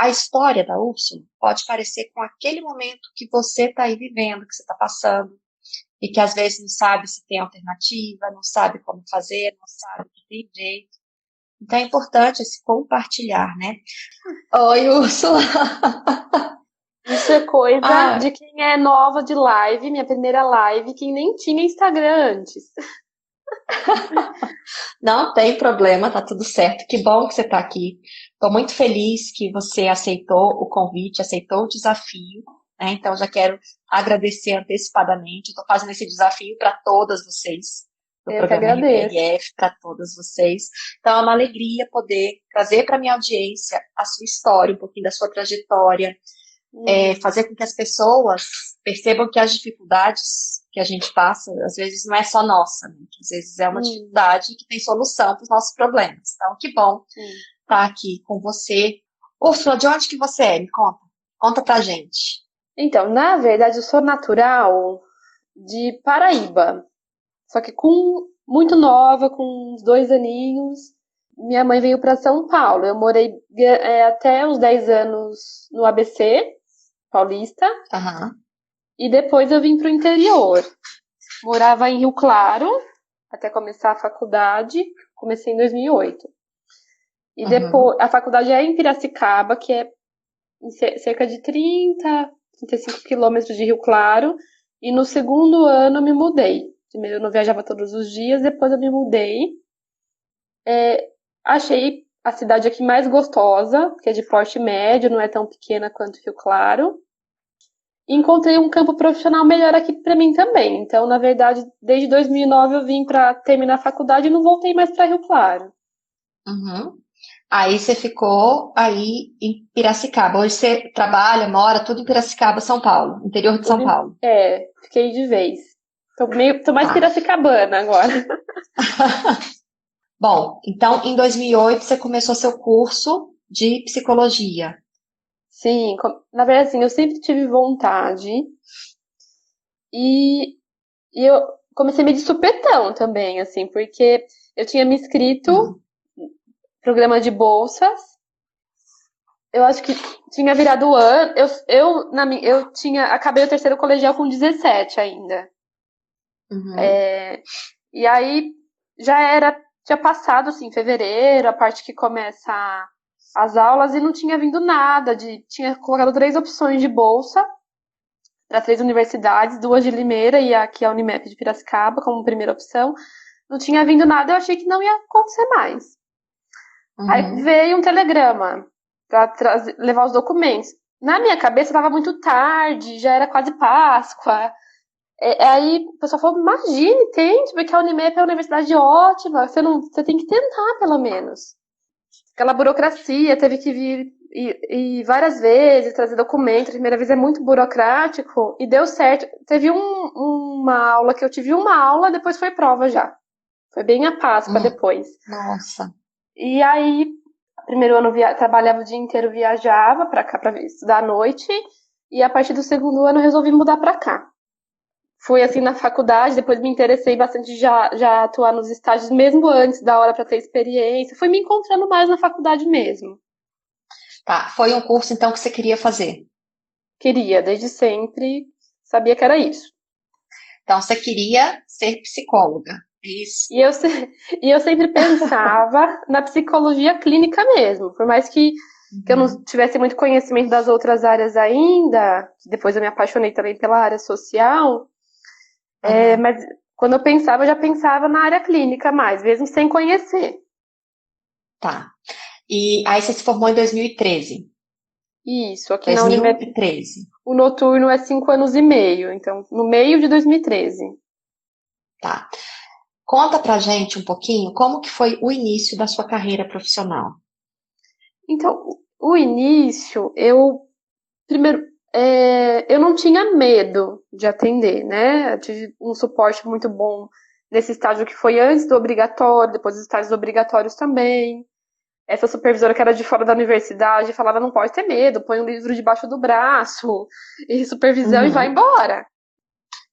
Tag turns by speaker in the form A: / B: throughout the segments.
A: a história da Úrsula pode parecer com aquele momento que você está aí vivendo, que você está passando, e que às vezes não sabe se tem alternativa, não sabe como fazer, não sabe que tem jeito. Então é importante esse compartilhar, né? Oi, Úrsula!
B: Isso é coisa
A: Ah,
B: de quem é nova de live, minha primeira live, quem nem tinha Instagram antes.
A: não tem problema, tá tudo certo. Que bom que você está aqui. Estou muito feliz que você aceitou o convite, aceitou o desafio, né? Então já quero agradecer antecipadamente. Estou fazendo esse desafio para todas vocês, do
B: Eu que
A: programa
B: agradeço.
A: RBRF, para todas vocês. Então é uma alegria poder trazer para minha audiência a sua história, um pouquinho da sua trajetória,
B: Uhum,
A: fazer com que as pessoas percebam que as dificuldades que a gente passa, às vezes não é só nossa, né? Que às vezes é uma
B: uhum,
A: dificuldade que tem solução para os nossos problemas. Então, que bom
B: sim.
A: estar aqui com você. Úrsula, de onde que você é? Me conta. Conta pra gente.
B: Então, na verdade, eu sou natural de Paraíba. Só que com muito nova, com uns 2 aninhos, minha mãe veio para São Paulo. Eu morei até uns 10 anos no ABC, Paulista,
A: Aham,
B: e depois eu vim para o interior. Morava em Rio Claro, até começar a faculdade. Comecei em 2008. E
A: uhum,
B: depois, a faculdade é em Piracicaba, que é em cerca de 35 quilômetros de Rio Claro. E no segundo ano eu me mudei. Primeiro eu não viajava todos os dias, depois eu me mudei. Achei a cidade aqui mais gostosa, que é de porte médio, não é tão pequena quanto Rio Claro. E encontrei um campo profissional melhor aqui para mim também. Então, na verdade, desde 2009 eu vim para terminar a faculdade e não voltei mais para Rio Claro.
A: uhum. Aí você ficou aí em Piracicaba. Hoje você trabalha, mora, tudo em Piracicaba, São Paulo, interior de São Paulo.
B: Fiquei de vez. Tô mais
A: Tá.
B: piracicabana agora.
A: Bom, então em 2008 você começou seu curso de psicologia.
B: Sim, na verdade, assim, eu sempre tive vontade e, e eu comecei meio de supetão também, assim, porque eu tinha me inscrito no
A: Hum,
B: programa de bolsas. Eu acho que tinha virado o ano. Eu tinha, acabei o terceiro colegial com 17 ainda.
A: uhum,
B: E aí tinha passado, assim, fevereiro, a parte que começa as aulas, e não tinha vindo nada. Tinha colocado 3 opções de bolsa para 3 universidades, 2 de Limeira e aqui a Unimep de Piracicaba como primeira opção. Não tinha vindo nada, eu achei que não ia acontecer mais. Aí
A: uhum.
B: veio um telegrama para levar os documentos. Na minha cabeça estava muito tarde, já era quase Páscoa. Aí o pessoal falou: imagine, tente, porque a Unimep é uma universidade ótima, você tem que tentar pelo menos. Aquela burocracia, teve que vir e várias vezes trazer documento, a primeira vez é muito burocrático, e deu certo. Teve uma aula que eu tive uma aula, depois foi prova já. Foi bem a Páscoa
A: Hum,
B: depois.
A: nossa.
B: E aí, primeiro ano trabalhava o dia inteiro, viajava pra cá pra estudar à noite, e a partir do segundo ano eu resolvi mudar pra cá. Fui assim na faculdade, depois me interessei bastante já atuar nos estágios, mesmo antes da hora para ter experiência. Fui me encontrando mais na faculdade mesmo.
A: Tá, foi um curso então que você queria fazer.
B: Queria, desde sempre, sabia que era isso.
A: Então você queria ser psicóloga. É isso.
B: E eu, e eu sempre pensava na psicologia clínica mesmo, por mais que eu não
A: Uhum,
B: tivesse muito conhecimento das outras áreas ainda, depois eu me apaixonei também pela área social,
A: uhum.
B: mas quando eu pensava, eu já pensava na área clínica mais, mesmo sem conhecer.
A: Tá. E aí você se formou em 2013.
B: Isso, aqui na Unimep
A: 2013.
B: o noturno é 5 anos e meio, então no meio de 2013.
A: Tá. Conta pra gente um pouquinho como que foi o início da sua carreira profissional.
B: Então, o início, primeiro, eu não tinha medo de atender, né? Eu tive um suporte muito bom nesse estágio que foi antes do obrigatório, depois dos estágios obrigatórios também. Essa supervisora que era de fora da universidade falava: não pode ter medo, põe um livro debaixo do braço, e supervisão e vai
A: Uhum,
B: embora.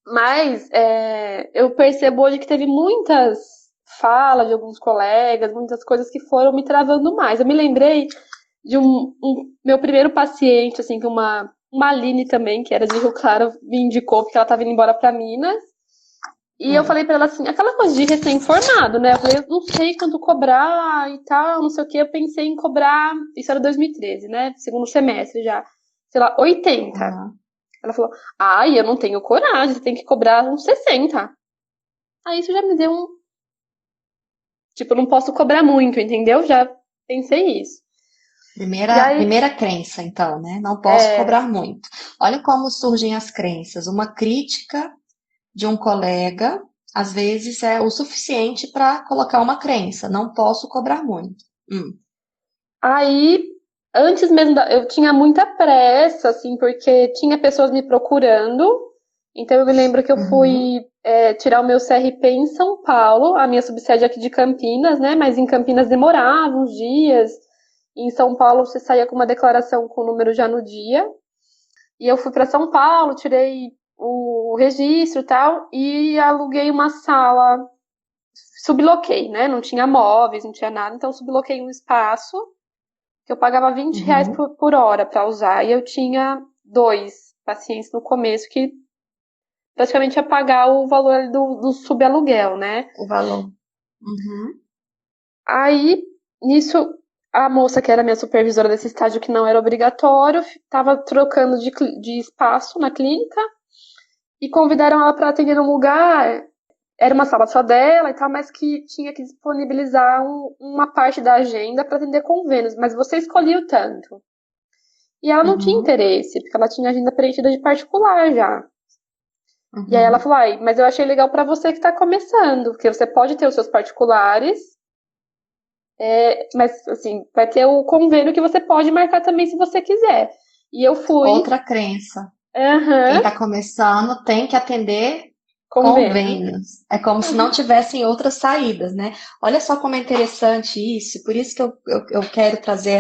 B: Mas eu percebo hoje que teve muitas falas de alguns colegas, muitas coisas que foram me travando mais. Eu me lembrei de meu primeiro paciente, assim, que uma Aline também, que era de Rio Claro, me indicou, porque ela estava indo embora para Minas. E eu falei pra ela assim, aquela coisa de recém-formado, né? Eu falei, eu não sei quanto cobrar e tal, não sei o que. Eu pensei em cobrar, isso era 2013, né? Segundo semestre já, sei lá, 80.
A: Uhum.
B: Ela falou, ai, eu não tenho coragem, você tem que cobrar uns 60. Aí isso já me deu um. Tipo, eu não posso cobrar muito, entendeu? Já pensei isso. E aí,
A: Primeira crença, então, né? Não posso
B: é,
A: cobrar muito. Olha como surgem as crenças. Uma crítica de um colega, às vezes, é o suficiente para colocar uma crença. Não posso cobrar muito.
B: aí, antes mesmo, eu tinha muita pressa, assim, porque tinha pessoas me procurando. Então, eu me lembro que eu
A: Uhum,
B: fui tirar o meu CRP em São Paulo, a minha subsede aqui de Campinas, né? Mas em Campinas demorava uns dias. Em São Paulo, você saía com uma declaração com o número já no dia. E eu fui para São Paulo, tirei o registro e tal, e aluguei uma sala, subloquei, né? Não tinha móveis, não tinha nada, então subloquei um espaço que eu pagava R$ 20
A: uhum.
B: por hora para usar. E eu tinha dois pacientes no começo que praticamente ia pagar o valor do subaluguel, né?
A: O valor. Uhum,
B: Aí, nisso, a moça que era minha supervisora desse estágio, que não era obrigatório, estava trocando de espaço na clínica e convidaram ela para atender num lugar. Era uma sala só dela e tal, mas que tinha que disponibilizar uma parte da agenda para atender convênios, mas você escolhia o tanto. E ela não tinha
A: uhum,
B: interesse, porque ela tinha agenda preenchida de particular já. E aí ela
A: uhum.
B: falou, ai, mas eu achei legal para você que tá começando, porque você pode ter os seus particulares, mas assim, vai ter o convênio que você pode marcar também se você quiser. E eu fui,
A: Outra crença. Quem
B: aham,
A: está começando tem que atender
B: convênio.
A: convênios. É como se não tivessem outras saídas, né? Olha só como é interessante isso. Por isso que eu quero trazer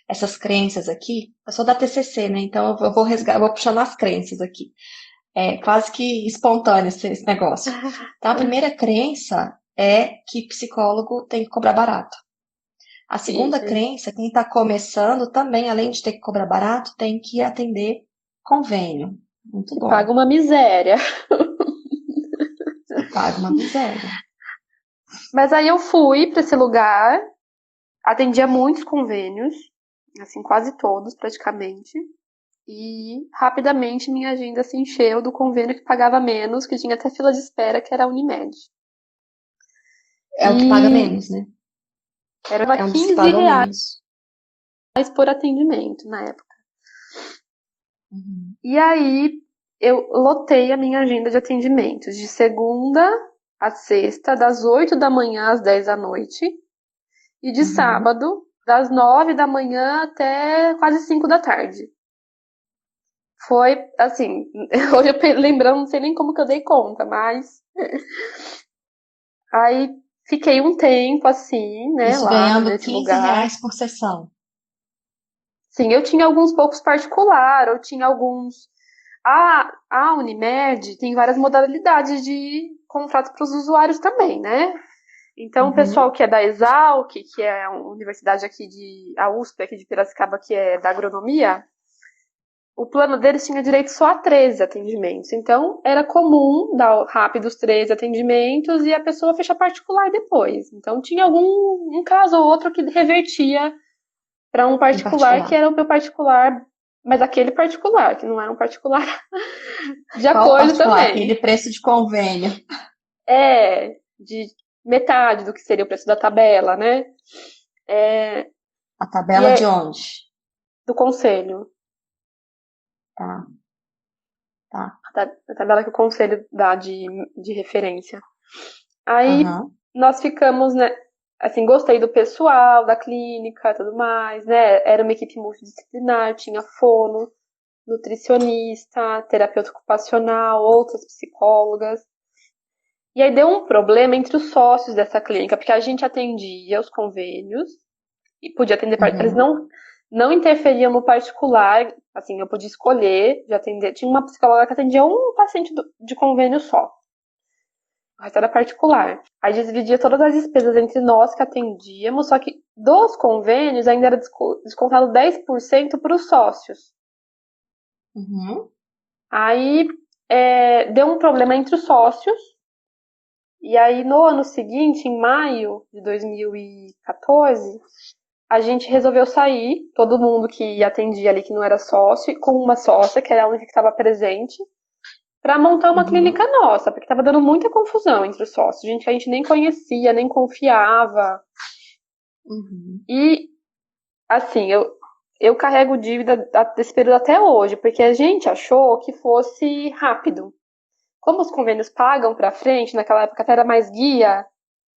A: essas crenças aqui. Eu sou da TCC, né? Então eu vou resgatar, eu vou puxando as crenças aqui. É quase que espontâneo esse negócio. Então, a primeira crença é que psicólogo tem que cobrar barato. A segunda
B: Isso.
A: crença, quem está começando também, além de ter que cobrar barato, tem que atender convênio. Muito
B: E
A: bom.
B: paga uma miséria.
A: E paga uma miséria.
B: Mas aí eu fui para esse lugar, atendia muitos convênios, assim, quase todos praticamente. E rapidamente minha agenda se encheu do convênio que pagava menos, que tinha até fila de espera, que era a Unimed.
A: É o que paga
B: E
A: menos, né?
B: era
A: É um dos que
B: R$ 15
A: pagam menos.
B: por atendimento na época.
A: Uhum.
B: E aí eu lotei a minha agenda de atendimentos de segunda a sexta, das 8 da manhã às 10 da noite, e de
A: Uhum.
B: sábado, das 9 da manhã até quase 5 da tarde. Foi, assim, hoje lembrando, não sei nem como que eu dei conta, mas aí fiquei um tempo assim, né,
A: Isso
B: lá
A: ganhando
B: nesse lugar.
A: R$ 15 por sessão.
B: Sim, eu tinha alguns poucos particular, eu tinha alguns. A Unimed tem várias modalidades de contrato para os usuários também, né? Então, o pessoal
A: Uhum.
B: que é da Exalc, que é a universidade aqui a USP aqui de Piracicaba, que é da agronomia, o plano deles tinha direito só a 13 atendimentos. Então, era comum dar rápido os 13 atendimentos e a pessoa fechar particular depois. Então, tinha um caso ou outro que revertia para um
A: Em
B: particular que
A: particular.
B: era o meu particular, mas aquele particular, que não era um particular de
A: Qual
B: acordo
A: particular?
B: também.
A: Aquele preço de convênio.
B: De metade do que seria o preço da tabela, né? É,
A: A
B: e
A: tabela de
B: é
A: onde?
B: do conselho.
A: Tá, tá.
B: A tabela que o conselho dá de referência. Aí
A: Aham.
B: nós ficamos, né? Assim, gostei do pessoal, da clínica, tudo mais, né? Era uma equipe multidisciplinar, tinha fono, nutricionista, terapeuta ocupacional, outras psicólogas. E aí deu um problema entre os sócios dessa clínica, porque a gente atendia os convênios e podia atender, eles
A: Uhum.
B: não interferiam no particular, assim, eu podia escolher de atender. Tinha uma psicóloga que atendia um paciente de convênio só. o resto era particular. Aí dividia todas as despesas entre nós que atendíamos, só que dos convênios ainda era descontado 10% para os sócios.
A: Uhum.
B: Aí deu um problema entre os sócios, e aí no ano seguinte, em maio de 2014, a gente resolveu sair, todo mundo que atendia ali que não era sócio, com uma sócia, que era a única que estava presente, para montar uma clínica nossa, porque estava dando muita confusão entre os sócios, gente que a gente nem conhecia, nem confiava. E, assim, eu carrego dívida desse período até hoje, porque a gente achou que fosse rápido. Como os convênios pagam para frente, naquela época até era mais guia,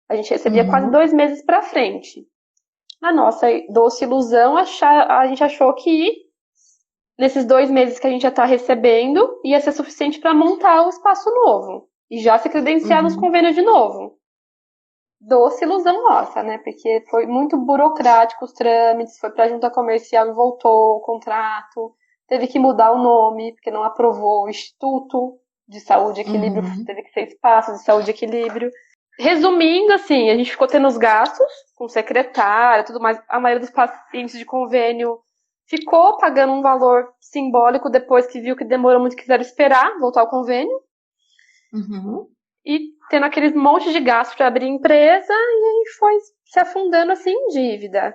B: a gente recebia quase 2 meses para frente. Na nossa doce ilusão, a gente achou que nesses 2 meses que a gente já está recebendo, ia ser suficiente para montar o espaço novo e já se credenciar nos convênios de novo. Doce ilusão nossa, né? Porque foi muito burocrático os trâmites, foi para a junta comercial e voltou o contrato, teve que mudar o nome, porque não aprovou o Instituto de Saúde e Equilíbrio, teve que ser Espaço de Saúde e Equilíbrio. Resumindo, assim, a gente ficou tendo os gastos com secretária, tudo mais. A maioria dos pacientes de convênio ficou pagando um valor simbólico depois que viu que demorou muito, quiseram esperar voltar ao convênio. E tendo aqueles monte de gastos para abrir empresa, e a gente foi se afundando assim em dívida.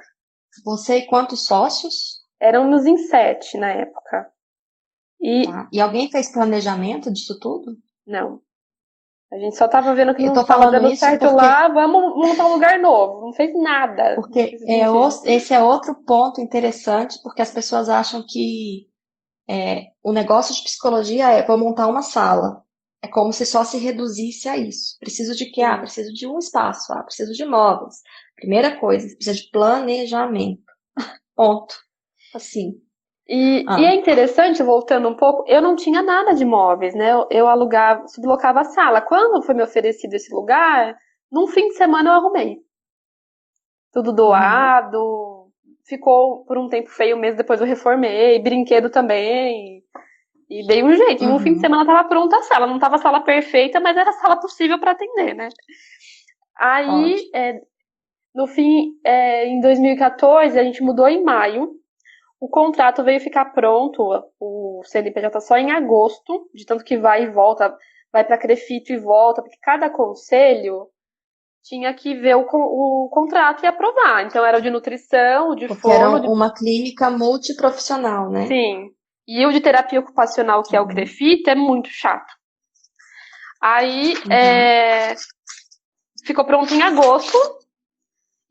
A: Você e quantos sócios?
B: Éramos em 7 na época.
A: E alguém fez planejamento disso tudo?
B: Não. A gente só tava vendo que
A: Eu
B: não
A: tô
B: estava
A: falando
B: dando
A: isso
B: certo
A: porque...
B: lá, vamos montar um lugar novo. Não fez nada.
A: Porque esse é outro ponto interessante, porque as pessoas acham que o negócio de psicologia vou montar uma sala. É como se só se reduzisse a isso. Preciso de quê? Preciso de um espaço. Preciso de móveis. Primeira coisa, precisa de planejamento. Ponto. Assim.
B: E é interessante, voltando um pouco, eu não tinha nada de móveis, né? Eu alugava, sublocava a sala. Quando foi me oferecido esse lugar, num fim de semana eu arrumei. Tudo doado, ficou por um tempo feio mesmo, depois eu reformei, brinquedo também. E dei um jeito. Em um fim de semana tava pronta a sala. Não tava a sala perfeita, mas era a sala possível para atender, né? Aí, no fim, em 2014, a gente mudou em maio. O contrato veio ficar pronto, o CNPJ só em agosto, de tanto que vai e volta, vai para Crefito e volta, porque cada conselho tinha que ver o contrato e aprovar. Então era o de nutrição, o de
A: porque era
B: fono.
A: uma clínica multiprofissional, né?
B: Sim. E o de terapia ocupacional, que é o Crefito, é muito chato. Aí ficou pronto em agosto.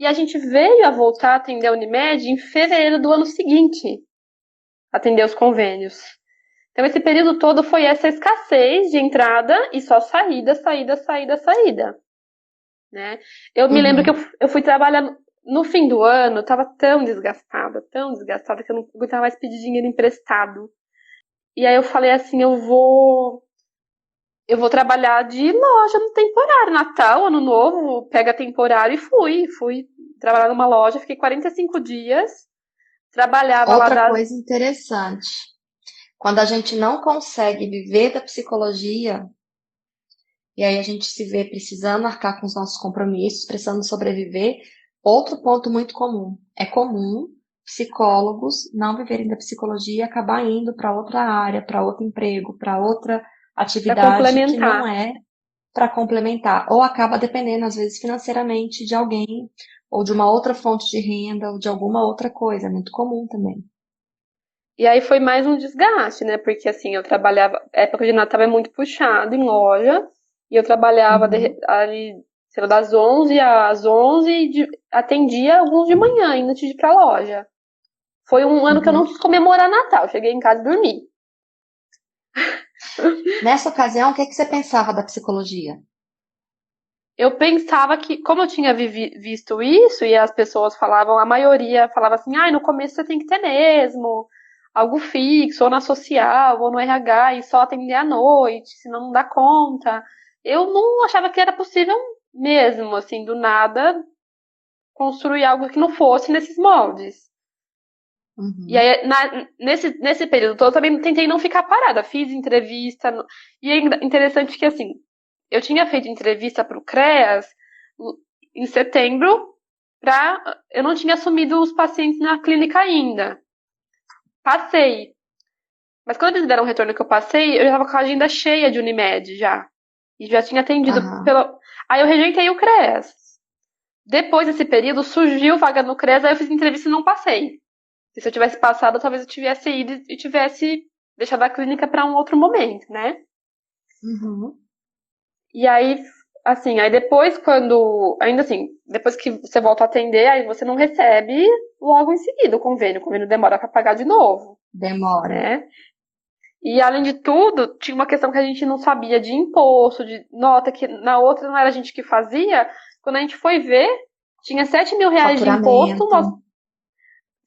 B: E a gente veio a voltar a atender a Unimed em fevereiro do ano seguinte. Atender os convênios. Então, esse período todo foi essa escassez de entrada e só saída, saída, saída, saída. Né? Eu me lembro que eu fui trabalhar no fim do ano, eu tava tão desgastada que eu não aguentava mais pedir dinheiro emprestado. E aí eu falei assim, eu vou trabalhar de loja no temporário, Natal, Ano Novo, pega temporário e fui trabalhar numa loja, fiquei 45 dias, trabalhava lá
A: Outra coisa interessante, quando a gente não consegue viver da psicologia, e aí a gente se vê precisando arcar com os nossos compromissos, precisando sobreviver, outro ponto muito comum. É comum psicólogos não viverem da psicologia e acabar indo para outra área, para outro emprego, para outra atividade que não é para complementar. Ou acaba dependendo, às vezes, financeiramente de alguém, ou de uma outra fonte de renda, ou de alguma outra coisa. É muito comum também.
B: E aí foi mais um desgaste, né? Porque assim, eu trabalhava, época de Natal é muito puxado em loja, e eu trabalhava ali, sei lá, das 11 às 11 e atendia alguns de manhã, ainda antes de ir pra loja. Foi um ano que eu não quis comemorar Natal, cheguei em casa e dormi.
A: Nessa ocasião, o que você pensava da psicologia?
B: Eu pensava que, como eu tinha visto isso, e as pessoas falavam, a maioria falava assim, no começo você tem que ter mesmo, algo fixo, ou na social, ou no RH, e só atender à noite, senão não dá conta. Eu não achava que era possível mesmo, assim, do nada, construir algo que não fosse nesses moldes. E aí, nesse período todo, eu também tentei não ficar parada, fiz entrevista, e é interessante que, assim, eu tinha feito entrevista para o CREAS em setembro, eu não tinha assumido os pacientes na clínica ainda. Passei. Mas quando eles deram o retorno que eu passei, eu já estava com a agenda cheia de Unimed já. E já tinha atendido
A: Aham.
B: pela. Aí eu rejeitei o CREAS. Depois desse período, surgiu vaga no CREAS, aí eu fiz entrevista e não passei. E se eu tivesse passado, talvez eu tivesse ido e tivesse deixado a clínica para um outro momento, né?
A: Uhum.
B: E aí, assim, aí depois ainda assim, depois que você volta a atender, aí você não recebe logo em seguida o convênio demora para pagar de novo,
A: Demora.
B: né? E além de tudo, tinha uma questão que a gente não sabia de imposto, de nota, que na outra não era a gente que fazia. Quando a gente foi ver, tinha R$ 7.000 de imposto,
A: Faturamento.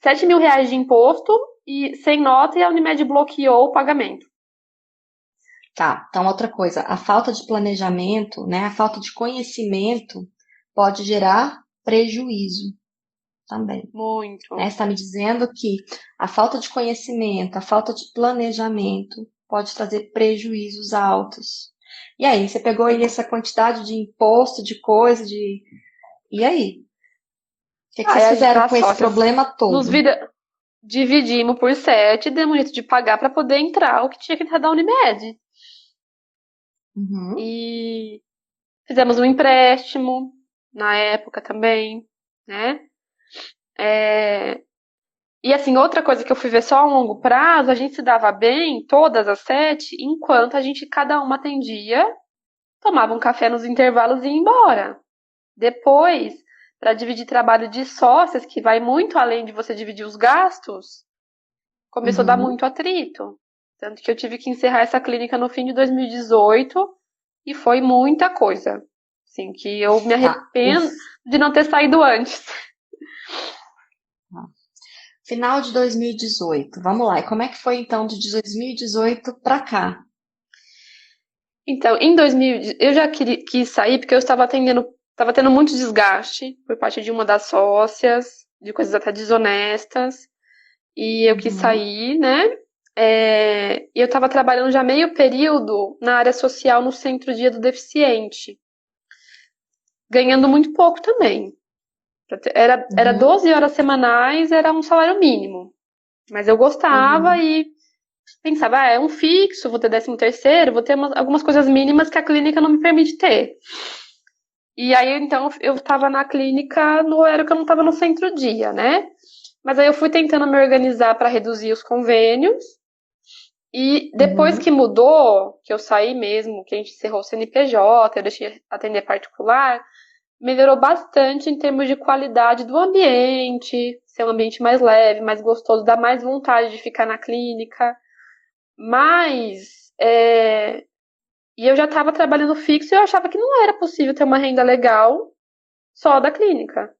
B: 7.000 reais de imposto e sem nota e a Unimed bloqueou o pagamento.
A: Tá, então outra coisa, a falta de planejamento, né, a falta de conhecimento pode gerar prejuízo também, né? Você
B: Muito.
A: está me dizendo que a falta de conhecimento, a falta de planejamento pode trazer prejuízos altos. E aí, você pegou aí essa quantidade de imposto, de coisa, de... E aí? O que que vocês
B: Aí
A: fizeram
B: as
A: com esse
B: sócias
A: problema
B: nos
A: todo?
B: vira, dividimos por 7, demos um jeito de pagar para poder entrar o que tinha que entrar da Unimed.
A: Uhum,
B: E fizemos um empréstimo na época também, né? É, E assim, outra coisa que eu fui ver só a longo prazo, a gente se dava bem, todas as 7, enquanto a gente, cada uma atendia, tomava um café nos intervalos e ia embora. Depois, para dividir trabalho de sócias, que vai muito além de você dividir os gastos, começou a dar
A: uhum.
B: muito atrito. Tanto que eu tive que encerrar essa clínica no fim de 2018 e foi muita coisa. Assim, que eu me
A: Tá.
B: arrependo de não ter saído antes.
A: Final de 2018. Vamos lá. E como é que foi então de 2018 para cá?
B: Então, em 2000, eu já quis sair porque eu estava tendo muito desgaste por parte de uma das sócias, de coisas até desonestas, e eu quis
A: Uhum,
B: sair, né? E eu estava trabalhando já meio período na área social no Centro Dia do Deficiente, ganhando muito pouco também. Era
A: uhum,
B: 12 horas semanais, era um salário mínimo. Mas eu gostava
A: uhum,
B: e pensava, é um fixo, vou ter 13º, vou ter algumas coisas mínimas que a clínica não me permite ter. E aí, então, eu tava na clínica no horário que eu não tava no centro-dia, né? Mas aí eu fui tentando me organizar para reduzir os convênios. E depois
A: uhum.
B: que mudou, que eu saí mesmo, que a gente encerrou o CNPJ, eu deixei atender particular, melhorou bastante em termos de qualidade do ambiente, ser um ambiente mais leve, mais gostoso, dá mais vontade de ficar na clínica. Mas e eu já estava trabalhando fixo e eu achava que não era possível ter uma renda legal só da clínica.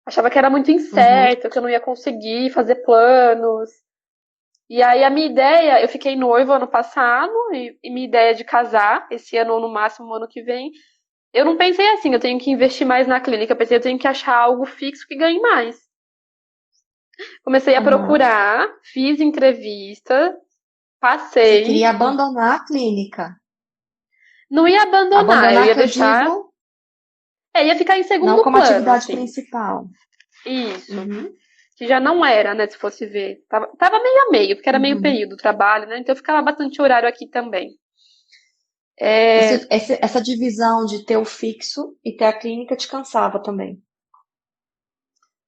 B: Achava que era muito
A: Uhum.
B: incerto, que eu não ia conseguir fazer planos. E aí a minha ideia, eu fiquei noiva ano passado, e minha ideia de casar esse ano ou no máximo o ano que vem, eu não pensei assim, eu tenho que investir mais na clínica, eu pensei, eu tenho que achar algo fixo que ganhe mais. Comecei a
A: Aham.
B: procurar, fiz entrevista,
A: Você
B: passei,
A: queria abandonar a clínica.
B: não ia abandonar, eu
A: Abandonar
B: ia
A: que eu
B: deixar,
A: digo,
B: ia ficar em
A: não
B: segundo
A: como
B: plano,
A: atividade
B: assim.
A: principal.
B: Isso.
A: Uhum,
B: Que já não era, né, se fosse ver. Tava meio a meio, porque era meio
A: uhum.
B: período o trabalho, né? Então eu ficava bastante horário aqui também. É,
A: Essa divisão de ter o fixo e ter a clínica te cansava também.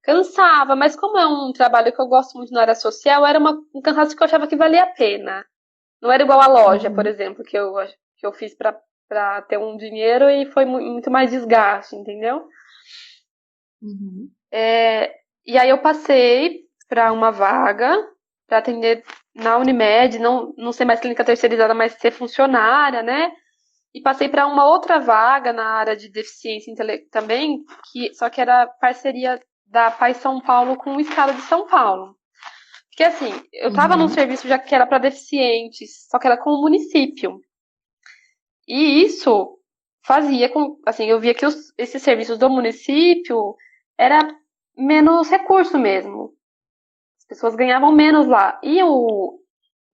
B: cansava, mas como é um trabalho que eu gosto muito na área social, era um cansaço que eu achava que valia a pena. Não era igual a loja, por
A: Uhum,
B: exemplo, que eu fiz pra ter um dinheiro e foi muito mais desgaste, entendeu?
A: uhum,
B: E aí eu passei para uma vaga para atender na Unimed, não ser mais clínica terceirizada, mas ser funcionária, né? E passei para uma outra vaga na área de deficiência intelectual também, só que era parceria da Pai São Paulo com o Estado de São Paulo. Porque assim, eu estava num
A: uhum,
B: serviço já que era para deficientes, só que era com o município. E isso fazia com, assim, eu via que esses serviços do município era menos recurso mesmo. As pessoas ganhavam menos lá. E o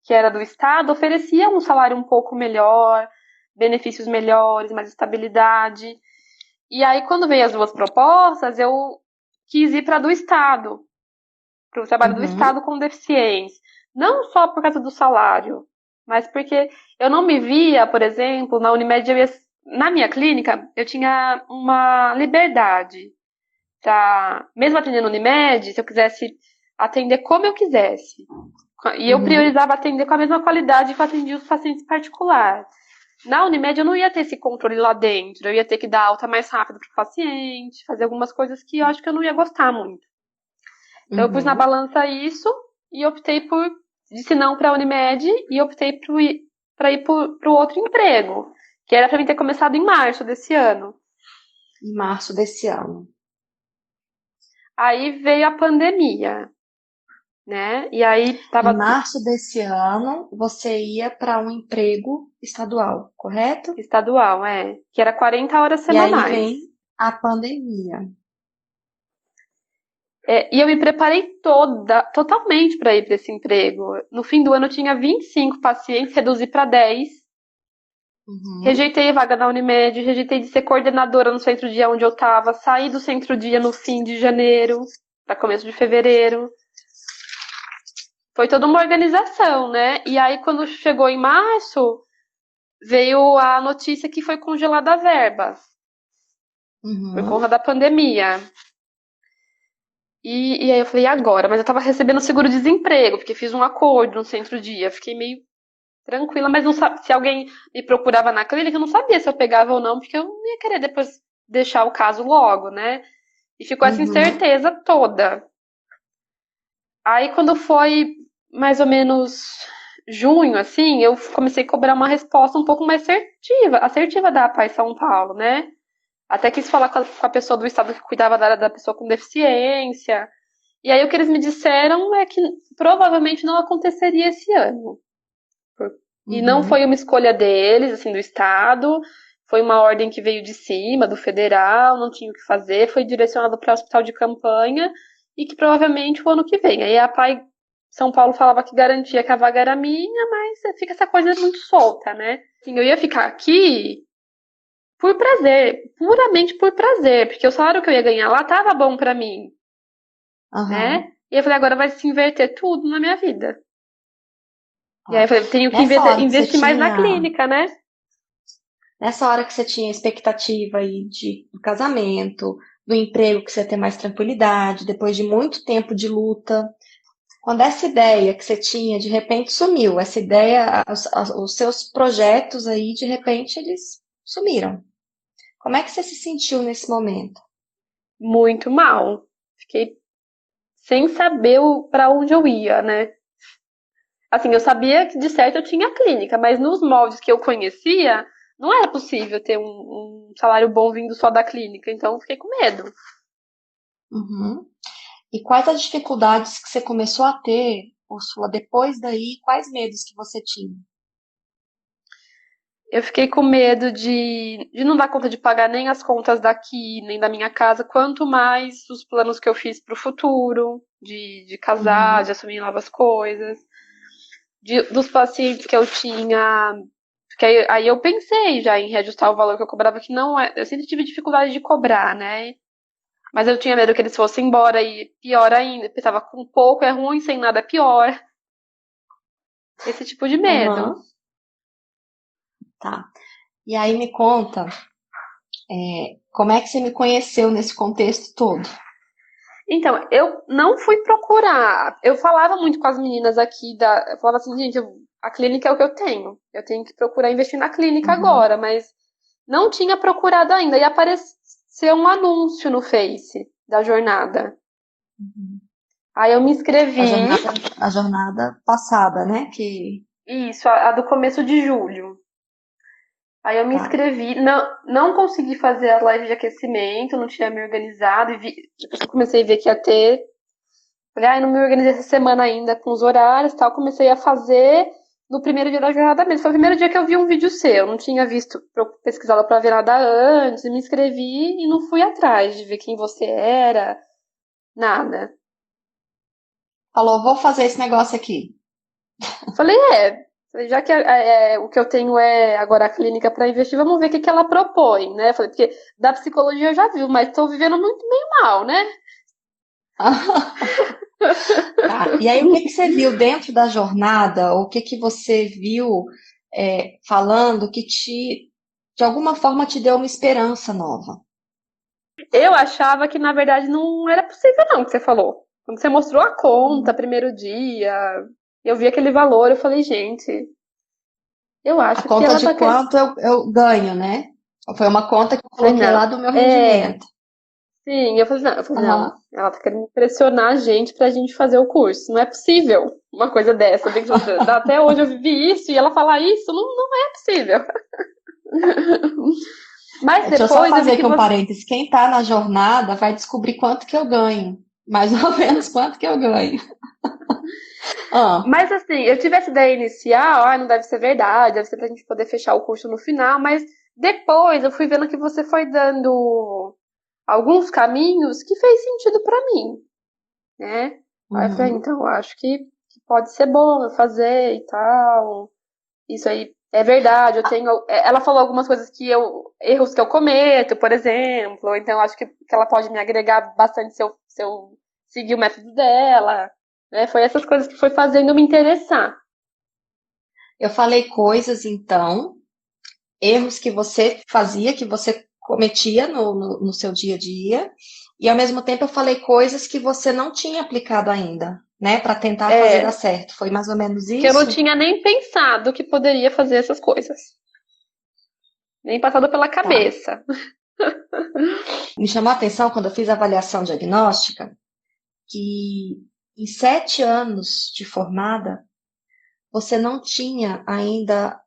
B: que era do Estado oferecia um salário um pouco melhor, benefícios melhores, mais estabilidade. E aí, quando veio as duas propostas, eu quis ir para do Estado, para o trabalho do
A: Uhum.
B: Estado com deficiência. Não só por causa do salário, mas porque eu não me via, por exemplo, na Unimed, na minha clínica, eu tinha uma liberdade para, mesmo atendendo Unimed, se eu quisesse atender como eu quisesse. E eu
A: Uhum.
B: priorizava atender com a mesma qualidade que eu atendia os pacientes particulares. Na Unimed eu não ia ter esse controle lá dentro, eu ia ter que dar alta mais rápido para o paciente, fazer algumas coisas que eu acho que eu não ia gostar muito. Então eu pus na
A: Uhum.
B: balança isso e optei por, disse não para a Unimed e optei para ir para o outro emprego, que era para mim ter começado em março desse ano.
A: Em março desse ano.
B: Aí veio a pandemia, né? E aí
A: Em
B: tava
A: março desse ano, você ia para um emprego estadual, correto?
B: estadual, que era 40 horas
A: E aí
B: semanais.
A: vem a pandemia.
B: E eu me preparei totalmente para ir para esse emprego. No fim do ano eu tinha 25 pacientes, reduzi para 10.
A: Uhum.
B: Rejeitei a vaga na Unimed, rejeitei de ser coordenadora no centro-dia onde eu estava, saí do centro-dia no fim de janeiro, para começo de fevereiro. Foi toda uma organização, né? E aí, quando chegou em março, veio a notícia que foi congelada a verba, por
A: Uhum.
B: conta da pandemia. E aí eu falei, e agora? Mas eu tava recebendo seguro-desemprego, porque fiz um acordo no centro-dia. Fiquei meio tranquila, mas não se alguém me procurava na clínica, eu não sabia se eu pegava ou não, porque eu não ia querer depois deixar o caso logo, né? E ficou essa
A: Uhum.
B: incerteza toda. Aí quando foi mais ou menos junho, assim, eu comecei a cobrar uma resposta um pouco mais assertiva da APAE São Paulo, né? Até quis falar com a pessoa do estado que cuidava da área da pessoa com deficiência. E aí o que eles me disseram é que provavelmente não aconteceria esse ano. E não foi
A: Uhum.
B: uma escolha deles, assim, do Estado, foi uma ordem que veio de cima, do federal, não tinha o que fazer, foi direcionado para o hospital de campanha e que provavelmente o ano que vem. Aí a PAI São Paulo falava que garantia que a vaga era minha, mas fica essa coisa muito solta, né? Assim, eu ia ficar aqui por prazer, puramente por prazer, porque o salário que eu ia ganhar lá tava bom para mim,
A: Aham.
B: né? E eu falei, agora vai se inverter tudo na minha vida. E aí
A: Tá.
B: eu falei, tenho que
A: Nessa hora que você
B: investir mais na
A: tinha,
B: clínica, né?
A: nessa hora que você tinha expectativa aí do casamento, do emprego que você ia ter mais tranquilidade, depois de muito tempo de luta, quando essa ideia que você tinha de repente sumiu, essa ideia, os seus projetos aí de repente eles sumiram. Como é que você se sentiu nesse momento?
B: Muito mal. Fiquei sem saber para onde eu ia, né? Assim, eu sabia que de certo eu tinha clínica, mas nos moldes que eu conhecia, não era possível ter um salário bom vindo só da clínica, então eu fiquei com medo.
A: Uhum. E quais as dificuldades que você começou a ter, Úrsula, depois daí? Quais medos que você tinha?
B: Eu fiquei com medo de não dar conta de pagar nem as contas daqui, nem da minha casa, quanto mais os planos que eu fiz para o futuro, de casar,
A: Uhum.
B: de assumir novas coisas, dos pacientes que eu tinha. Porque aí eu pensei já em reajustar o valor que eu cobrava, que não é. Eu sempre tive dificuldade de cobrar, né? Mas eu tinha medo que eles fossem embora e pior ainda. Eu pensava, com pouco é ruim, sem nada é pior. Esse tipo de medo.
A: Aham, tá. E aí me conta, como é que você me conheceu nesse contexto todo?
B: Então, eu não fui procurar. Eu falava muito com as meninas aqui eu falava assim, gente, a clínica é o que eu tenho. Eu tenho que procurar investir na clínica
A: Uhum,
B: agora, mas não tinha procurado ainda. E apareceu um anúncio no Face da jornada.
A: uhum.
B: Aí eu me
A: A
B: inscrevi.
A: jornada, a jornada passada, né? Que
B: Isso, a do começo de julho. Aí eu me
A: tá.
B: inscrevi, não consegui fazer a live de aquecimento, não tinha me organizado, depois que eu comecei a ver que ia ter. Falei, não me organizei essa semana ainda com os horários e tal, comecei a fazer no primeiro dia da jornada mesmo. Foi o primeiro dia que eu vi um vídeo seu, não tinha visto, pesquisado pra ver nada antes, me inscrevi e não fui atrás de ver quem você era, nada.
A: Falou, vou fazer esse negócio aqui.
B: Falei, Falei, já que o que eu tenho é agora a clínica para investir, vamos ver o que, que ela propõe, né? Falei, porque da psicologia eu já vi, mas estou vivendo muito meio mal, né?
A: Tá. E aí, o que que você viu dentro da jornada? Ou o que que você viu falando que de alguma forma, te deu uma esperança nova?
B: Eu achava que, na verdade, não era possível, não, o que você falou. Quando você mostrou a conta, primeiro dia, eu vi aquele valor, eu falei, gente, eu
A: A
B: acho que
A: conta
B: ela
A: de
B: tá querendo.
A: quanto eu ganho, né? Foi uma conta que eu
B: Falei,
A: coloquei lá
B: não.
A: do meu
B: É,
A: rendimento.
B: sim, eu falei, não,
A: Aham.
B: ela tá querendo pressionar a gente pra gente fazer o curso. Não é possível uma coisa dessa. Até hoje eu vivi isso e ela falar isso, não, não é possível. Mas
A: Deixa eu só
B: depois eu
A: fazer
B: vi que
A: aqui um
B: você.
A: parênteses. Quem tá na jornada vai descobrir quanto que eu ganho. Mais ou menos quanto que eu ganho. Ah,
B: Mas assim, eu tive essa ideia inicial, não deve ser verdade, deve ser pra gente poder fechar o curso no final, mas depois eu fui vendo que você foi dando alguns caminhos que fez sentido pra mim, né? Aí eu falei,
A: uhum.
B: então, eu acho que pode ser bom eu fazer e tal. Isso aí é verdade, eu tenho. Ela falou algumas coisas erros que eu cometo, por exemplo, então eu acho que ela pode me agregar bastante se eu seguir o método dela, né? Foi essas coisas que foi fazendo eu me interessar.
A: Eu falei coisas, então, erros que você fazia, que você cometia no seu dia a dia, e ao mesmo tempo eu falei coisas que você não tinha aplicado ainda, né, para tentar fazer dar
B: É,
A: certo. Foi mais ou menos
B: que eu não
A: isso?
B: tinha nem pensado que poderia fazer essas coisas. Nem passado pela
A: Tá.
B: cabeça.
A: Me chamou a atenção quando eu fiz a avaliação diagnóstica que em 7 anos de formada, você não tinha ainda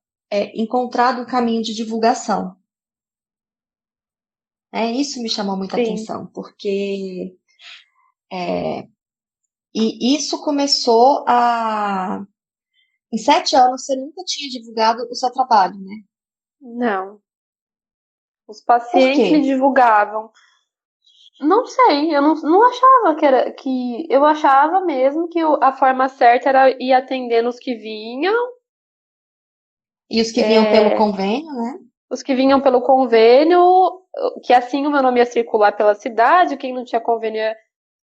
A: encontrado um caminho de divulgação. Isso me chamou muita
B: Sim.
A: atenção, porque e isso começou a. Em 7 anos, você nunca tinha divulgado o seu trabalho, né?
B: Não. Os
A: Por
B: pacientes
A: quê?
B: me divulgavam. Não sei, eu não achava que era que. Eu achava mesmo que a forma certa era ir atendendo os que vinham,
A: E os que vinham pelo
B: é,
A: convênio, né?
B: os que vinham pelo convênio, que assim o meu nome ia circular pela cidade, quem não tinha convênio,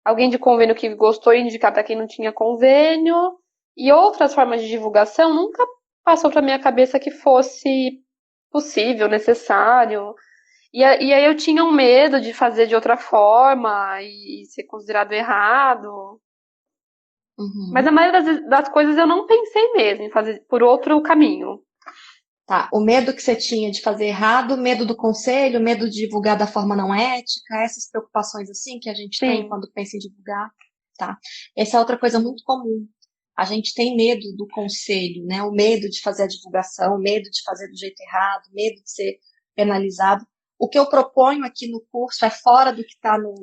B: alguém de convênio que gostou ia indicar para quem não tinha convênio, e outras formas de divulgação nunca passou para minha cabeça que fosse possível, necessário. E aí eu tinha um medo de fazer de outra forma e ser considerado errado. Mas a
A: Uhum.
B: maioria das coisas eu não pensei mesmo em fazer por outro caminho.
A: Tá. O medo que você tinha de fazer errado, medo do conselho, medo de divulgar da forma não ética, essas preocupações assim que a gente tem
B: Sim,
A: quando pensa em divulgar, tá? Essa é outra coisa muito comum. A gente tem medo do conselho, né? O medo de fazer a divulgação, o medo de fazer do jeito errado, medo de ser penalizado. O que eu proponho aqui no curso é fora do que está no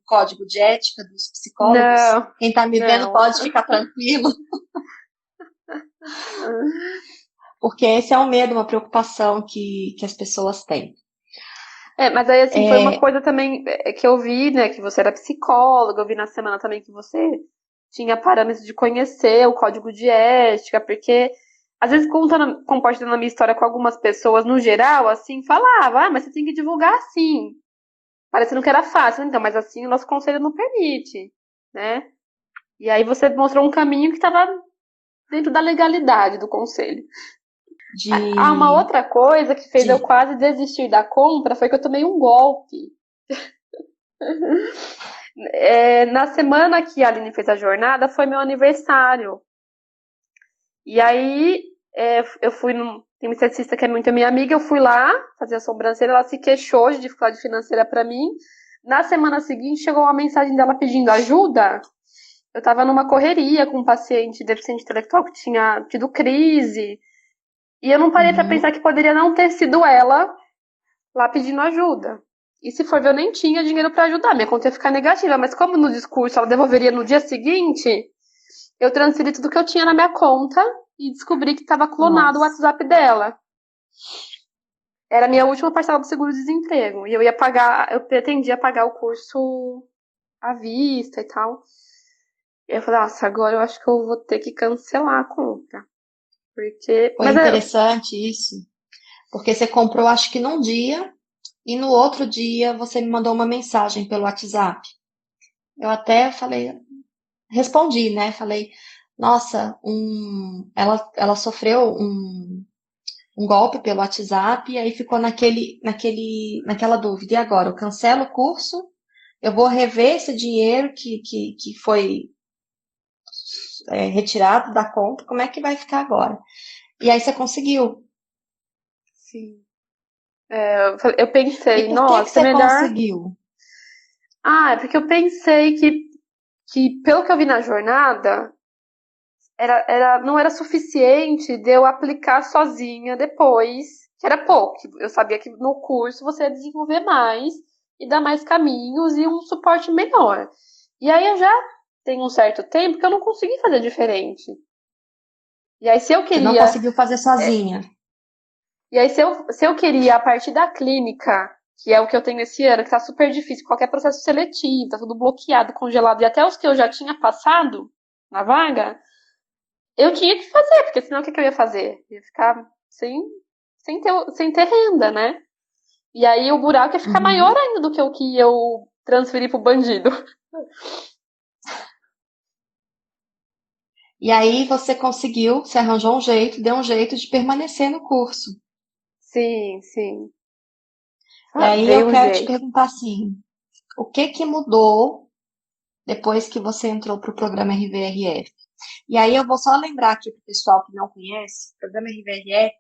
A: código de ética dos psicólogos.
B: não,
A: Quem está me vendo
B: não.
A: pode ficar tranquilo, porque esse é um medo, uma preocupação que as pessoas têm.
B: Mas aí assim, foi uma
A: É,
B: coisa também que eu vi, né, que você era psicóloga, eu vi na semana também que você tinha parâmetros de conhecer o código de ética, porque às vezes compartilhando a minha história com algumas pessoas no geral, assim, falava, mas você tem que divulgar assim. Parecendo que era fácil, então, mas assim o nosso conselho não permite, né? E aí você mostrou um caminho que estava dentro da legalidade do conselho. Uma
A: de,
B: outra coisa que fez eu
A: de
B: quase desistir da compra foi que eu tomei um golpe. Na semana que a Aline fez a jornada, foi meu aniversário. E aí eu fui num. Tem uma esteticista que é muito minha amiga, eu fui lá fazer a sobrancelha, ela se queixou de dificuldade financeira para mim. Na semana seguinte, chegou uma mensagem dela pedindo ajuda. Eu estava numa correria com um paciente deficiente intelectual que tinha tido crise. E eu não parei para pensar
A: Uhum.
B: que poderia não ter sido ela lá pedindo ajuda. E se for ver, eu nem tinha dinheiro para ajudar, minha conta ia ficar negativa. Mas como no discurso ela devolveria no dia seguinte, eu transferi tudo que eu tinha na minha conta e descobri que estava clonado o
A: Nossa.
B: WhatsApp dela. Era a minha última parcela do seguro-desemprego. E eu ia pagar, eu pretendia pagar o curso à vista e tal. E eu falei, nossa, agora eu acho que eu vou ter que cancelar a conta. Porque,
A: Foi interessante isso, porque você comprou, acho que num dia, e no outro dia você me mandou uma mensagem pelo WhatsApp. Eu até falei, respondi, né? Falei, nossa, ela sofreu um golpe pelo WhatsApp e aí ficou naquela dúvida. E agora, eu cancelo o curso, eu vou rever esse dinheiro que foi retirado da conta, como é que vai ficar agora? E aí você conseguiu.
B: sim. Eu
A: E
B: pensei,
A: por que
B: nossa, é
A: você
B: melhor.
A: conseguiu?
B: Ah, é porque eu pensei que, pelo que eu vi na jornada, não era suficiente de eu aplicar sozinha depois, que era pouco. Eu sabia que no curso você ia desenvolver mais e dar mais caminhos e um suporte melhor. E aí eu já tenho um certo tempo que eu não consegui fazer diferente. E aí se eu
A: Você não
B: queria,
A: conseguiu fazer sozinha.
B: e aí se eu queria a partir da clínica, que é o que eu tenho esse ano, que tá super difícil, qualquer processo seletivo, tá tudo bloqueado, congelado, e até os que eu já tinha passado na vaga, eu tinha que fazer, porque senão o que eu ia fazer? Ia ficar sem ter renda, né? E aí o buraco ia ficar maior
A: Uhum.
B: ainda do que o que eu transferi pro bandido.
A: E aí você conseguiu, você arranjou um jeito, deu um jeito de permanecer no curso.
B: Sim, sim.
A: E aí
B: Dei
A: eu
B: um
A: quero te
B: jeito.
A: perguntar assim, o que mudou depois que você entrou para o programa RVRF? E aí eu vou só lembrar aqui para o pessoal que não conhece, o programa RVRF,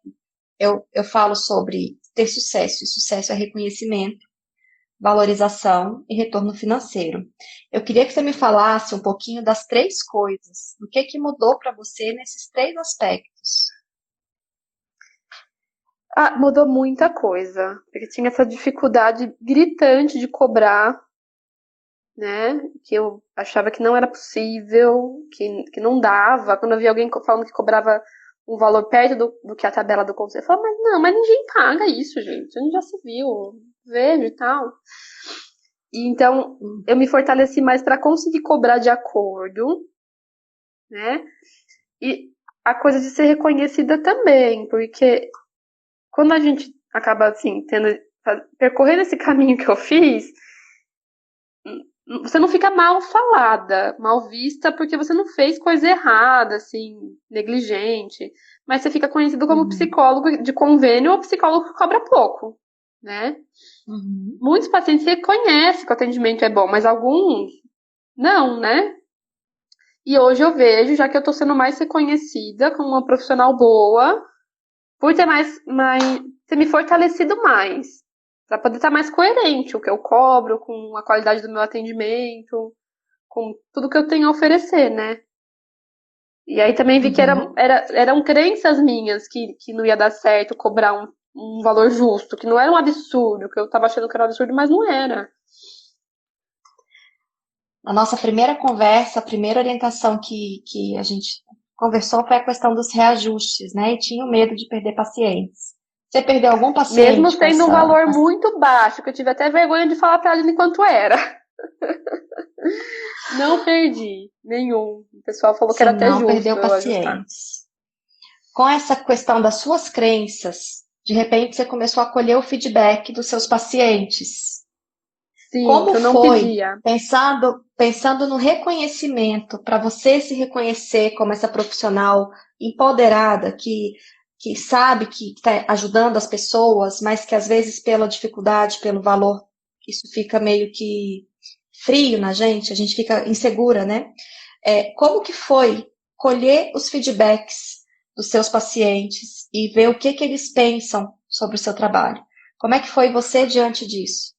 A: eu falo sobre ter sucesso, e sucesso é reconhecimento, valorização e retorno financeiro. Eu queria que você me falasse um pouquinho das três coisas, o que mudou para você nesses três aspectos.
B: Ah, mudou muita coisa. Porque tinha essa dificuldade gritante de cobrar, né? Que eu achava que não era possível, que não dava. Quando eu via alguém falando que cobrava um valor perto do que a tabela do conselho, eu falava, mas não, mas ninguém paga isso, gente. A gente já se viu, vejo e tal. E então eu me fortaleci mais para conseguir cobrar de acordo, né? E a coisa de ser reconhecida também, porque quando a gente acaba assim, percorrendo esse caminho que eu fiz, você não fica mal falada, mal vista, porque você não fez coisa errada, assim, negligente. Mas você fica conhecido como
A: Uhum,
B: psicólogo de convênio ou psicólogo que cobra pouco, né?
A: uhum.
B: Muitos pacientes reconhecem que o atendimento é bom, mas alguns não, né? E hoje eu vejo, já que eu tô sendo mais reconhecida como uma profissional boa, por ter me fortalecido mais, para poder estar mais coerente o que eu cobro com a qualidade do meu atendimento, com tudo que eu tenho a oferecer, né? E aí também vi que
A: Uhum.
B: eram crenças minhas que não ia dar certo cobrar um valor justo, que não era um absurdo, que eu tava achando que era um absurdo, mas não era.
A: Na nossa primeira conversa, a primeira orientação que a gente conversou foi a questão dos reajustes, né? E tinha o medo de perder pacientes. Você perdeu algum
B: Mesmo
A: paciente com
B: sendo um
A: essa.
B: valor muito baixo, que eu tive até vergonha de falar pra ele enquanto era. Não perdi nenhum. O pessoal falou que era
A: Sim,
B: até
A: não perdeu
B: justo eu ajustar.
A: pacientes. Com essa questão das suas crenças, de repente você começou a colher o feedback dos seus pacientes.
B: Sim,
A: Como
B: que eu não
A: foi,
B: pedia.
A: pensando no reconhecimento, para você se reconhecer como essa profissional empoderada que sabe que está ajudando as pessoas, mas que às vezes pela dificuldade, pelo valor, isso fica meio que frio na gente, a gente fica insegura, né? Como que foi colher os feedbacks dos seus pacientes e ver o que eles pensam sobre o seu trabalho? Como é que foi você diante disso?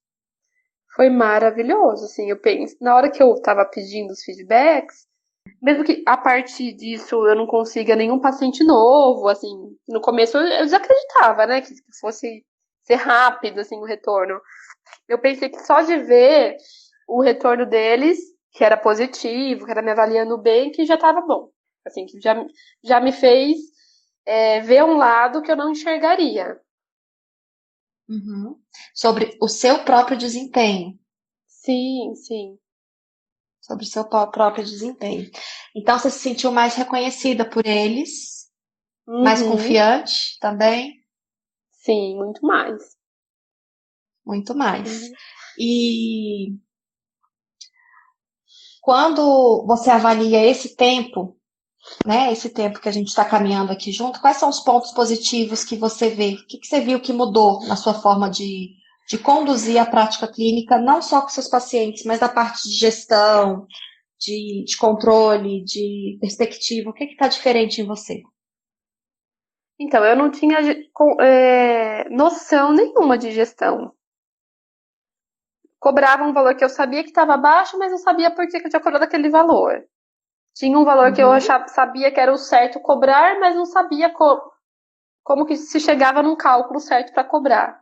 B: Foi maravilhoso, assim, eu penso, na hora que eu tava pedindo os feedbacks, mesmo que a partir disso eu não consiga nenhum paciente novo, assim, no começo eu desacreditava, né, que fosse ser rápido, assim, o retorno. Eu pensei que só de ver o retorno deles, que era positivo, que era me avaliando bem, que já tava bom. Assim, que já me fez ver um lado que eu não enxergaria.
A: Uhum. Sobre o seu próprio desempenho.
B: Sim, sim.
A: Sobre o seu próprio desempenho. Então, você se sentiu mais reconhecida por eles Mais
B: Uhum.
A: confiante também?
B: Sim, muito mais.
A: Muito mais.
B: Uhum.
A: E quando você avalia esse tempo, né, esse tempo que a gente está caminhando aqui junto, quais são os pontos positivos que você vê? O que você viu que mudou na sua forma de conduzir a prática clínica, não só com seus pacientes, mas da parte de gestão, de controle, de perspectiva? O que está diferente em você?
B: Então, eu não tinha noção nenhuma de gestão. Cobrava um valor que eu sabia que estava baixo, mas não sabia por que que eu tinha cobrado aquele valor. Tinha um valor que eu
A: Uhum,
B: sabia que era o certo cobrar, mas não sabia como que se chegava num cálculo certo para cobrar.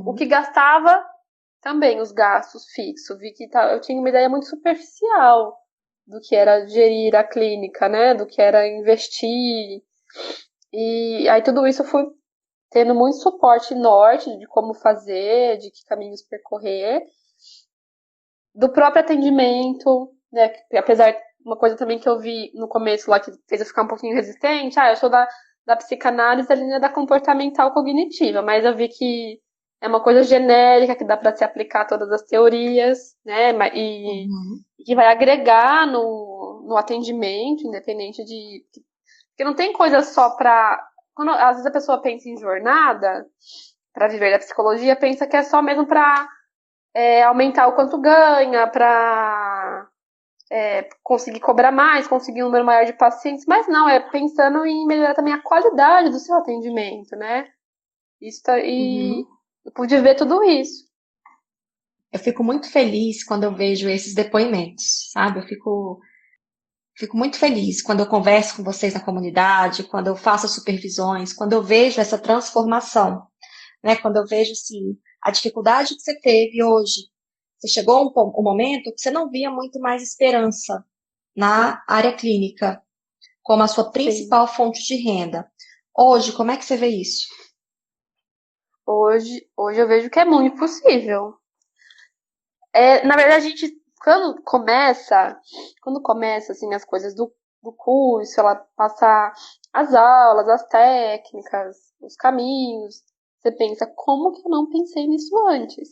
B: O que
A: uhum,
B: gastava, também os gastos fixos. Vi que eu tinha uma ideia muito superficial do que era gerir a clínica, né? Do que era investir. E aí tudo isso eu fui tendo muito suporte norte de como fazer, de que caminhos percorrer, do próprio atendimento, né? Que apesar uma coisa também que eu vi no começo lá que fez eu ficar um pouquinho resistente, eu sou da psicanálise da linha da comportamental cognitiva, mas eu vi que é uma coisa genérica que dá para se aplicar a todas as teorias, né?
A: uhum.
B: E que vai agregar no atendimento, independente de. Porque não tem coisa só para. Quando às vezes a pessoa pensa em jornada para viver da psicologia, pensa que é só mesmo para aumentar o quanto ganha, para conseguir cobrar mais, conseguir um número maior de pacientes, mas não, é pensando em melhorar também a qualidade do seu atendimento, né? E
A: Uhum.
B: eu pude ver tudo isso.
A: Eu fico muito feliz quando eu vejo esses depoimentos, sabe? Fico muito feliz quando eu converso com vocês na comunidade, quando eu faço as supervisões, quando eu vejo essa transformação, né? Quando eu vejo, assim, a dificuldade que você teve hoje. Você chegou a um momento que você não via muito mais esperança na área clínica como a sua
B: Sim.
A: principal fonte de renda. Hoje, como é que você vê isso?
B: Hoje eu vejo que é muito possível. Na verdade, a gente, quando começa assim, as coisas do curso, ela passar as aulas, as técnicas, os caminhos, você pensa, como que eu não pensei nisso antes?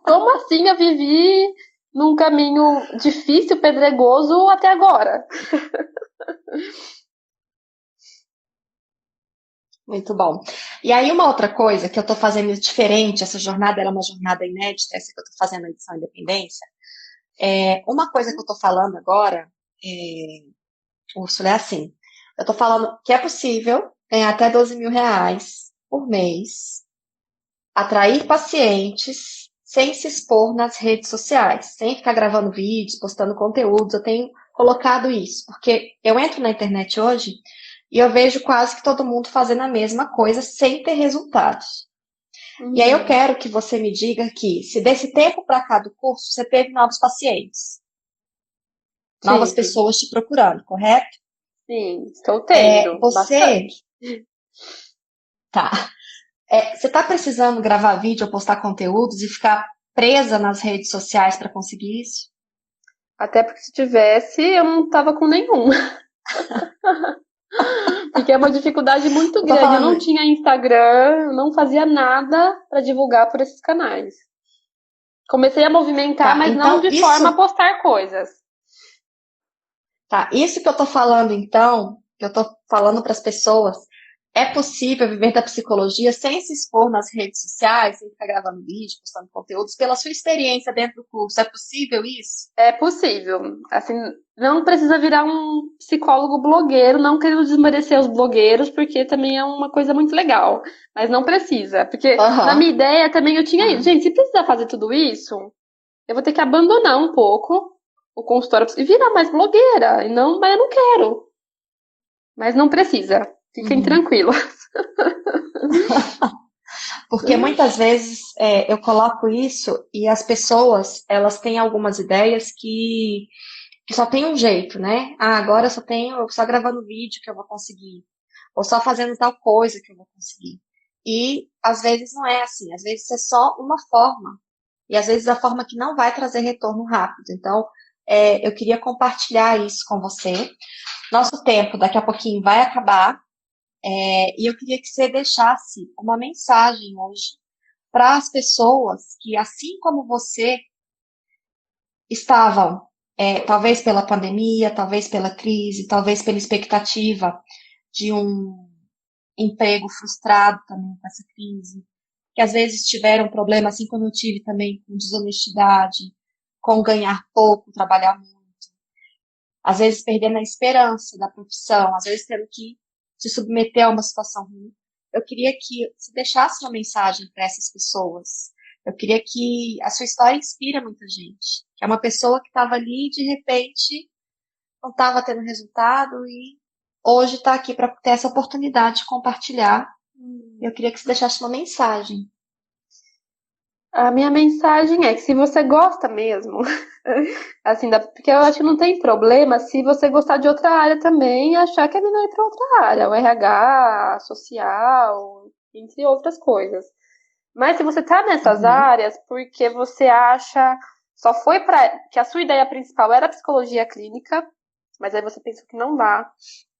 B: Como assim eu vivi num caminho difícil, pedregoso até agora?
A: Muito bom. E aí, uma outra coisa que eu estou fazendo diferente, essa jornada era uma jornada inédita, essa que eu estou fazendo na edição Independência. Uma coisa que eu estou falando agora, Úrsula, é assim: eu estou falando que é possível ganhar até R$ 12.000 por mês, atrair pacientes sem se expor nas redes sociais, sem ficar gravando vídeos, postando conteúdos. Eu tenho colocado isso, porque eu entro na internet hoje e eu vejo quase que todo mundo fazendo a mesma coisa sem ter resultados. E aí eu
B: Uhum.
A: quero que você me diga que, se desse tempo para cá do curso, você teve novos pacientes, novas
B: Tive,
A: pessoas te procurando, correto?
B: sim, estou tendo
A: Você,
B: bastante.
A: tá, você tá precisando gravar vídeo ou postar conteúdos e ficar presa nas redes sociais para conseguir isso?
B: Até porque se tivesse, eu não tava com nenhum. Porque é uma dificuldade muito
A: Eu tô
B: grande. Eu não
A: falando,
B: tinha Instagram, eu não fazia nada para divulgar por esses canais. Comecei a movimentar,
A: tá,
B: mas não
A: então
B: de forma a
A: isso,
B: postar coisas.
A: tá, isso que eu tô falando então, que eu tô falando para as pessoas, é possível viver da psicologia sem se expor nas redes sociais, sem ficar gravando vídeo, postando conteúdos, pela sua experiência dentro do curso. É possível isso?
B: É possível. Assim, não precisa virar um psicólogo blogueiro, não querendo desmerecer os blogueiros, porque também é uma coisa muito legal. Mas não precisa. Porque na minha
A: Aham.
B: ideia também eu tinha isso.
A: Aham.
B: Gente, se precisar fazer tudo isso, eu vou ter que abandonar um pouco o consultório e virar mais blogueira. E não, mas eu não quero. Mas não precisa. Fiquem
A: Uhum.
B: tranquilos.
A: Porque muitas vezes eu coloco isso e as pessoas, elas têm algumas ideias que só tem um jeito, né? Ah, agora eu só gravando vídeo que eu vou conseguir. Ou só fazendo tal coisa que eu vou conseguir. E às vezes não é assim, às vezes é só uma forma. E às vezes a forma que não vai trazer retorno rápido. Então, eu queria compartilhar isso com você, Nosso tempo daqui a pouquinho vai acabar, e eu queria que você deixasse uma mensagem hoje para as pessoas que, assim como você, estavam, talvez pela pandemia, talvez pela crise, talvez pela expectativa de um emprego frustrado também com essa crise, que às vezes tiveram problema, assim como eu tive também com desonestidade, com ganhar pouco, trabalhar muito, às vezes perdendo a esperança da profissão, às vezes tendo que se submeter a uma situação ruim. Eu queria que você deixasse uma mensagem para essas pessoas. Eu queria que a sua história inspira muita gente. Que é uma pessoa que estava ali e de repente não estava tendo resultado e hoje está aqui para ter essa oportunidade de compartilhar. Eu queria que você deixasse uma mensagem.
B: A minha mensagem é que se você gosta mesmo, assim, porque eu acho que não tem problema se você gostar de outra área também e achar que é melhor ir para outra área, o RH, social, entre outras coisas. Mas se você tá nessas
A: Uhum,
B: áreas porque você acha, só foi para que a sua ideia principal era a psicologia clínica, mas aí você pensou que não dá,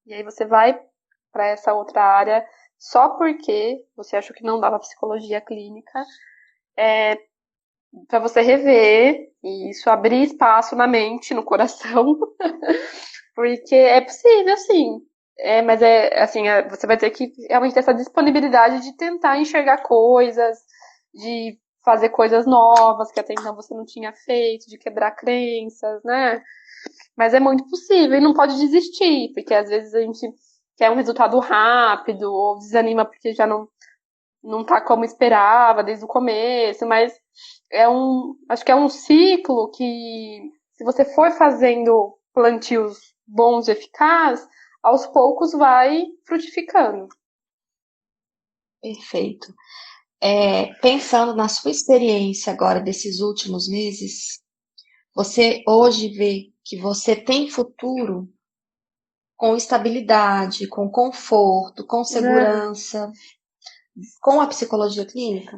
B: e aí você vai para essa outra área só porque você achou que não dava psicologia clínica, para você rever e isso abrir espaço na mente, no coração, porque é possível, sim. Mas assim, você vai ter que realmente ter essa disponibilidade de tentar enxergar coisas, de fazer coisas novas que até então você não tinha feito, de quebrar crenças, né? Mas é muito possível e não pode desistir, porque às vezes a gente quer um resultado rápido ou desanima porque já não tá como esperava desde o começo, mas acho que é um ciclo que se você for fazendo plantios bons e eficazes, aos poucos vai frutificando.
A: perfeito. Pensando na sua experiência agora desses últimos meses, você hoje vê que você tem futuro com estabilidade, com conforto, com
B: Aham.
A: segurança, com a psicologia clínica?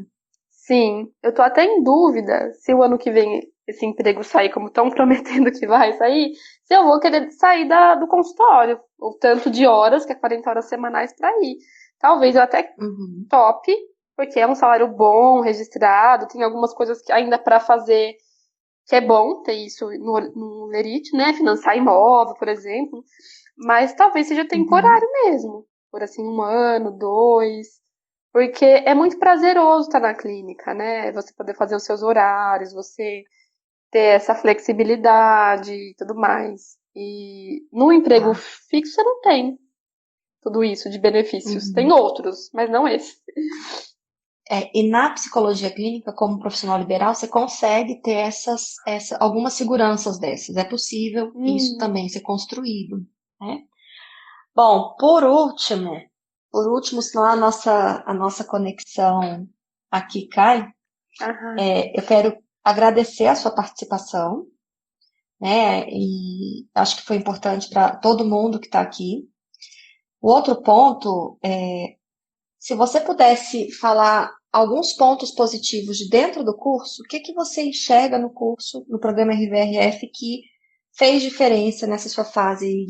B: Sim, eu tô até em dúvida se o ano que vem esse emprego sair como estão prometendo que vai sair, se eu vou querer sair do consultório, o tanto de horas, que é 40 horas semanais, para ir. Talvez eu até
A: Uhum,
B: top, porque é um salário bom, registrado, tem algumas coisas que ainda para fazer que é bom ter isso no Lerite, né? Financiar imóvel, por exemplo, mas talvez seja
A: uhum.
B: temporário mesmo, por assim, um ano, dois, porque é muito prazeroso estar na clínica, né? Você poder fazer os seus horários, você ter essa flexibilidade e tudo mais. E no emprego
A: Tá.
B: fixo você não tem tudo isso de benefícios. Tem
A: Uhum.
B: outros, mas não esse.
A: E na psicologia clínica, como profissional liberal, você consegue ter algumas seguranças dessas. É possível isso
B: Hum,
A: também ser construído, né? Bom, por último, senão a nossa conexão aqui cai,
B: aham,
A: eu quero agradecer a sua participação, né? E acho que foi importante para todo mundo que está aqui. O outro ponto, se você pudesse falar alguns pontos positivos de dentro do curso, o que que você enxerga no curso, no programa RVRF, que fez diferença nessa sua fase aí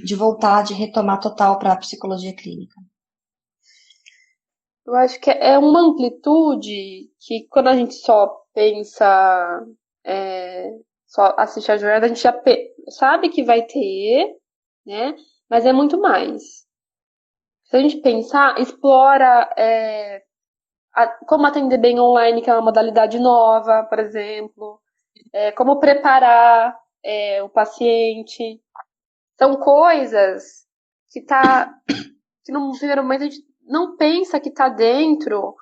A: de voltar, de retomar total para a psicologia clínica?
B: eu acho que é uma amplitude que quando a gente só pensa, só assiste a jornada, a gente já sabe que vai ter, né? Mas é muito mais. Se a gente pensar, explora como atender bem online, que é uma modalidade nova, por exemplo, como preparar o paciente. São coisas que que no primeiro momento a gente não pensa que está dentro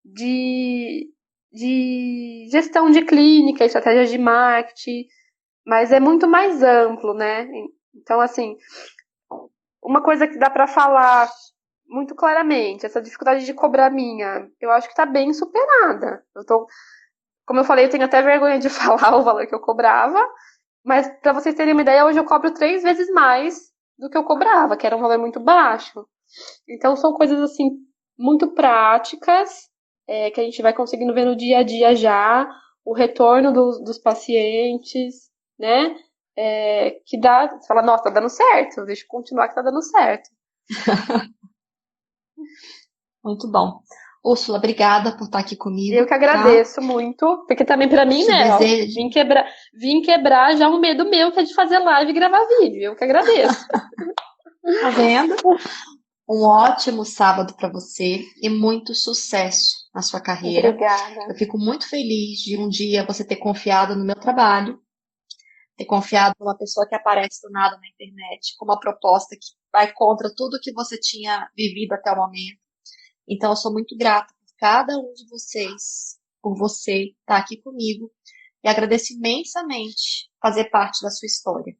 B: de, de gestão de clínica, estratégias de marketing, mas é muito mais amplo, né? Então, assim, uma coisa que dá para falar muito claramente, essa dificuldade de cobrar minha, eu acho que está bem superada. Como eu falei, eu tenho até vergonha de falar o valor que eu cobrava, mas para vocês terem uma ideia, hoje eu cobro 3 vezes mais do que eu cobrava, que era um valor muito baixo. Então são coisas assim muito práticas que a gente vai conseguindo ver no dia a dia já, o retorno dos pacientes, né? que dá, você fala, nossa, tá dando certo, deixa eu continuar que tá dando certo.
A: Muito bom. Úrsula, obrigada por estar aqui
B: Eu
A: comigo,
B: que
A: tá?
B: agradeço muito, porque também pra mim,
A: Te
B: né, ó,
A: desejo,
B: vim quebrar já um medo meu que é de fazer live e gravar vídeo. Eu que agradeço.
A: tá vendo? Um ótimo sábado para você e muito sucesso na sua carreira.
B: Obrigada.
A: Eu fico muito feliz de um dia você ter confiado no meu trabalho, ter confiado numa pessoa que aparece do nada na internet com uma proposta que vai contra tudo que você tinha vivido até o momento. Então, eu sou muito grata por cada um de vocês, por você estar aqui comigo e agradeço imensamente fazer parte da sua história.